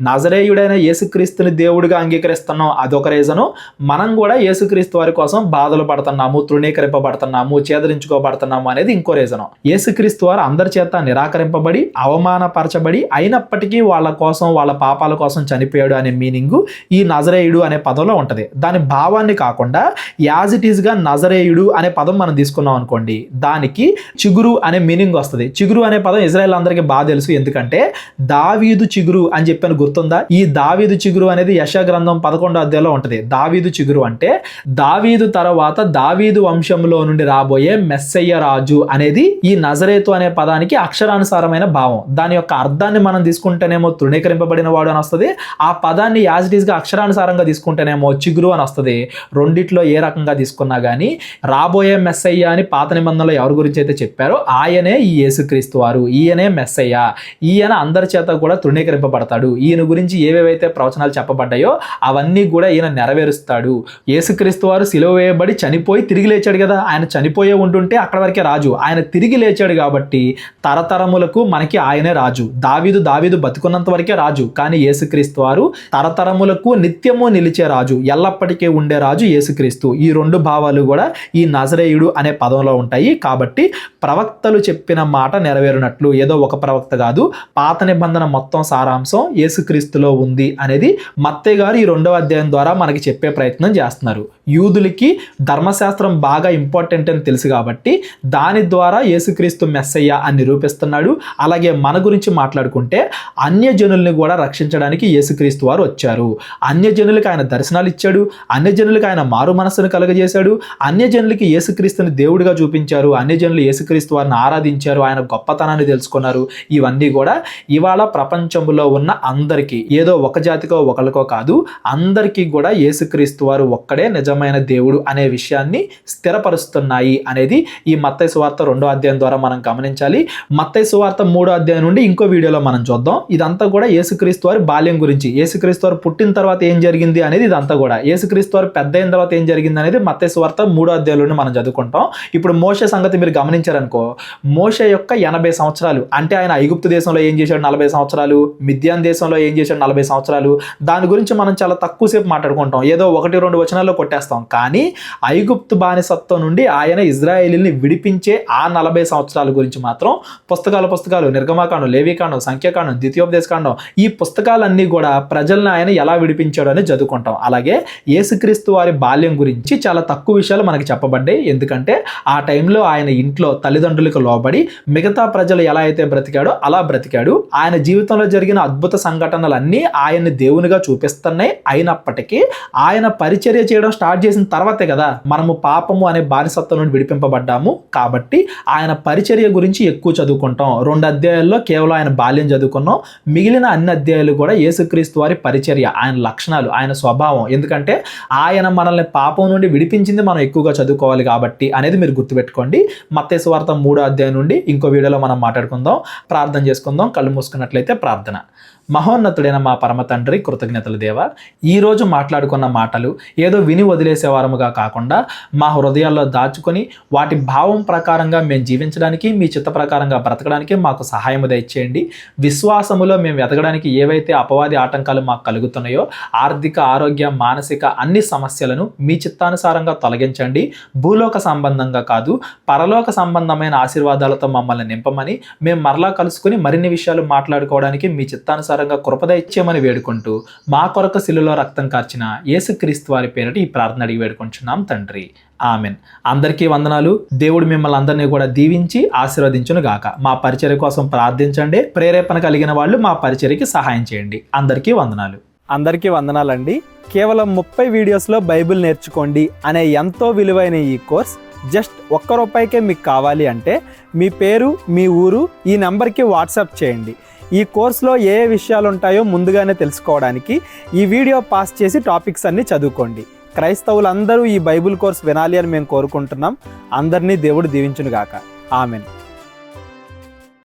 నజరేయుడైన యేసుక్రీస్తుని దేవుడిగా అంగీకరిస్తున్నాం, అదొక రీజను. మనం కూడా యేసుక్రీస్తు వారి కోసం బాధలు పడుతున్నాము, తృణీకరింపబడుతున్నాము, చేదరించుకోబడుతున్నాము అనేది ఇంకో రీజను. యేసుక్రీస్తు వారు అందరి చేత నిరాకరింపబడి అవమానపరచబడి అయినప్పటికీ వాళ్ళ కోసం వాళ్ళ పాపాల కోసం చనిపోయాడు అనే మీనింగ్ ఈ నజరేయుడు అనే పదంలో ఉంటుంది. దాని భావాన్ని కాకుండా యాజ్ ఇట్ ఈస్ గా నజరేయుడు అనే పదం మనం తీసుకున్నాం అనుకోండి, దానికి చిగురు అనే మీనింగ్ వస్తుంది. చిగురు అనే పదం ఇజ్రాయెల్ అందరికీ బాగా తెలుసు, ఎందుకంటే దావీదు చిగురు అని చెప్పాను గుర్తుందా? ఈ దావీదు చిగురు అనేది యెషయా గ్రంథం 11వ అధ్యాయంలో ఉంటుంది. దావీదు చిగురు అంటే దావీదు తర్వాత దావీదు వంశంలో నుండి రాబోయే మెస్సయ్య రాజు అనేది ఈ నజరేతు అనే పదానికి అక్షరానుసారమైన భావం. దాని యొక్క అర్థాన్ని మనం తీసుకుంటేనేమో తృణీకరింపబడిన వాడు అని వస్తుంది, ఆ పదాన్ని యాజ్ ఇట్ ఈస్ గా అక్షరానుసారంగా తీసుకుంటేనేమో చిగురు అని వస్తుంది. రెండిట్లో ఏ రకంగా తీసుకున్నా కానీ రాబోయే మెస్సయ్య అని పాత నిబంధనలో ఎవరి గురించి అయితే చెప్పారో ఆయనే ఈ యేసుక్రీస్తు వారు, ఈయనే మెస్సయ్య, ఈయన అందరి చేత కూడా తృణీకరింపబడతాడు, ఈయన గురించి ఏవేవైతే ప్రవచనాలు చెప్పబడ్డాయో అవన్నీ కూడా ఈయన నెరవేరుస్తాడు. యేసుక్రీస్తు వారు సిలువ వేయబడి చనిపోయి తిరిగి లేచాడు కదా, ఆయన చనిపోయే ఉంటుంటే అక్కడ వరకే రాజు, ఆయన తిరిగి లేచాడు కాబట్టి తరతరములకు మనకి ఆయనే రాజు. దావీదు బతుకున్నంత వరకే రాజు, కానీ యేసుక్రీస్తు వారు తరతరములకు నిత్యము నిలిచే రాజు, ఎల్లప్పటికీ ఉండే రాజు యేసుక్రీస్తు. ఈ 2 భావాలు కూడా ఈ నజరేయుడు అనే పదంలో ఉంటాయి. కాబట్టి ప్రవక్తలు చెప్పిన మాట నెరవేరునట్లు, ఏదో ఒక ప్రవక్త కాదు, పాత నిబంధన మొత్తం సారాంశం యేసుక్రీస్తులో ఉంది అనేది మత్తయి గారు ఈ 2వ అధ్యాయం ద్వారా మనకి చెప్పే ప్రయత్నం చేస్తున్నారు. యూదులకి ధర్మశాస్త్రం బాగా ఇంపార్టెంట్ అని తెలుసు కాబట్టి దాని ద్వారా యేసుక్రీస్తు మెస్సయ్య అని నిరూపిస్తున్నాడు. అలాగే మన గురించి మాట్లాడుకుంటే అన్యజనుల్ని కూడా రక్షించడానికి యేసుక్రీస్తు వారు వచ్చారు. అన్యజనులకు ఆయన దర్శనాలు ఇచ్చాడు, అన్యజనులకు ఆయన మారు మనస్సును కలుగజేశాడు, అన్యజనులకి యేసుక్రీస్తుని దేవుడిగా చూపించారు, అన్యజనులు యేసుక్రీస్తు వారిని ఆరాధించారు, ఆయన గొప్పతనాన్ని తెలుసుకున్నారు. ఇవన్నీ కూడా ఇవాళ ప్రపంచంలో ఉన్న అందరికీ, ఏదో ఒక జాతికో ఒకరికో కాదు, అందరికీ కూడా యేసుక్రీస్తు వారు ఒక్కడే నిజమైన దేవుడు అనే విషయాన్ని స్థిరపరుస్తున్నాయి అనేది ఈ మత్తయి సువార్త 2వ అధ్యాయం ద్వారా మనం గమనించాలి. మత్తయి సువార్త 3వ అధ్యాయం నుండి ఇంకో వీడియోలో మనం చూద్దాం. ఇదంతా కూడా యేసుక్రీస్తు వారి బాల్యం గురించి, యేసుక్రీస్తు వారు పుట్టిన తర్వాత ఏం జరిగింది అనేది ఇదంతా కూడా, యేసుక్రీస్తు వారు పెద్ద అయిన తర్వాత ఏం జరిగింది అనేది మత్తయి సువార్త 3వ అధ్యాయంలోనే మనం చదువుకుంటాం. ఇప్పుడు మోషే సంగతి మీరు గమనించారనుకో, మోషే యొక్క 80 సంవత్సరాలు అంటే ఆయన ఐగుప్తు దేశంలో ఏం చేశాడు 40 సంవత్సరాలు, మిద్యాన్ దేశంలో ఏం చేశాడు 40 సంవత్సరాలు, దాని గురించి మనం చాలా తక్కువసేపు మాట్లాడుకుంటాం, ఏదో 1-2 వచనాల్లో కొట్టేస్తాం. కానీ ఐగుప్తు బానిసత్వం నుండి ఆయన ఇజ్రాయేలీని విడిపించే ఆ 40 సంవత్సరాల గురించి మాత్రం పుస్తకాలు నిర్గమాకాండం, లేవీకాండం, సంఖ్యాకాండం, ద్వితీయోపదేశకాండం, ఈ పుస్తకాలన్నీ కూడా ప్రజల్ని ఆయన ఎలా విడిపించాడు అని చదువుకుంటాం. అలాగే యేసుక్రీస్తు వారి బాల్యం గురించి చాలా తక్కువ విషయాలు మనకి చెప్పబడ్డాయి. ఎందుకంటే ఆ టైంలో ఆయన ఇంట్లో తల్లిదండ్రులకు లోబడి మిగతా ప్రజలు ఎలా అయితే బ్రతికాడో అలా బ్రతికాడు. ఆయన జీవితంలో జరిగిన అద్భుత సంఘటనలన్నీ ఆయన్ని దేవునిగా చూపిస్తున్నాయి. అయినప్పటికీ ఆయన పరిచర్య చేయడం స్టార్ట్ చేసిన తర్వాతే కదా మనము పాపము అనే బానిసత్వం నుండి విడిపింపబడ్డాము. కాబట్టి ఆయన పరిచర్య గురించి ఎక్కువ చదువుకుంటాం. 2 అధ్యాయాల్లో కేవలం ఆయన బాల్యం చదువుకున్నాం. మిగిలిన అన్ని అధ్యాయాలు కూడా యేసుక్రీస్తు వారి పరిచర్య, ఆయన లక్షణాలు, ఆయన స్వభావం. ఎందుకంటే ఆయన మనల్ని పాపం నుండి విడిపించింది మనం ఎక్కువగా చదువుకోవాలి కాబట్టి అనేది మీరు గుర్తుపెట్టుకోండి. మత్తయి సువార్త 3వ అధ్యాయం నుండి ఇంకో వీడియోలో మనం మాట్లాడుకుందాం. ప్రార్థన చేసుకుందాం. కళ్ళు మూసుకున్నట్లయితే ప్రార్థన. మహోన్నతుడైన మా పరమ తండ్రి, కృతజ్ఞతలు దేవా, ఈరోజు మాట్లాడుకున్న మాటలు ఏదో విని వదిలేసేవారముగా కాకుండా మా హృదయాల్లో దాచుకొని వాటి భావం ప్రకారంగా మేము జీవించడానికి, మీ చిత్త ప్రకారంగా బ్రతకడానికి మాకు సహాయము దయచేయండి. విశ్వాసములో మేము ఎదగడానికి ఏవైతే అపవాది ఆటంకాలు మాకు కలుగుతున్నాయో, ఆర్థిక, ఆరోగ్య, మానసిక అన్ని సమస్యలను మీ చిత్తానుసారంగా తొలగించండి. భూలోక సంబంధంగా కాదు, పరలోక సంబంధమైన ఆశీర్వాదాలతో మమ్మల్ని నింపమని, మేము మరలా కలుసుకుని మరిన్ని విషయాలు మాట్లాడుకోవడానికి మీ చిత్తానుసారంగా కృపద ఇచ్చేయమని వేడుకుంటూ మా కొరకు శిలువలో రక్తం కార్చిన యేసుక్రీస్తు వారి పేరిట ఈ ప్రార్థన అడిగి వేడుకుంటున్నాం తండ్రి. ఆమెన్. అందరికీ వందనాలు. దేవుడు మిమ్మల్ని అందరినీ కూడా దీవించి ఆశీర్వదించును గాక. మా పరిచర్య కోసం ప్రార్థించండి. ప్రేరేపణ కలిగిన వాళ్ళు మా పరిచర్యకి సహాయం చేయండి. అందరికీ వందనాలు. అందరికీ వందనాలండి. కేవలం 30 వీడియోస్లో బైబిల్ నేర్చుకోండి అనే ఎంతో విలువైన ఈ కోర్స్ జస్ట్ ₹1 మీకు కావాలి అంటే మీ పేరు, మీ ఊరు ఈ నెంబర్కి వాట్సాప్ చేయండి. ఈ కోర్సులో ఏ విషయాలు ఉంటాయో ముందుగానే తెలుసుకోవడానికి ఈ వీడియో పాస్ చేసి టాపిక్స్ అన్నీ చదువుకోండి. క్రైస్తవులందరూ ఈ బైబిల్ కోర్స్ వినాలి అని మేము కోరుకుంటున్నాం. అందరినీ దేవుడు దీవించును గాక. ఆమెన్.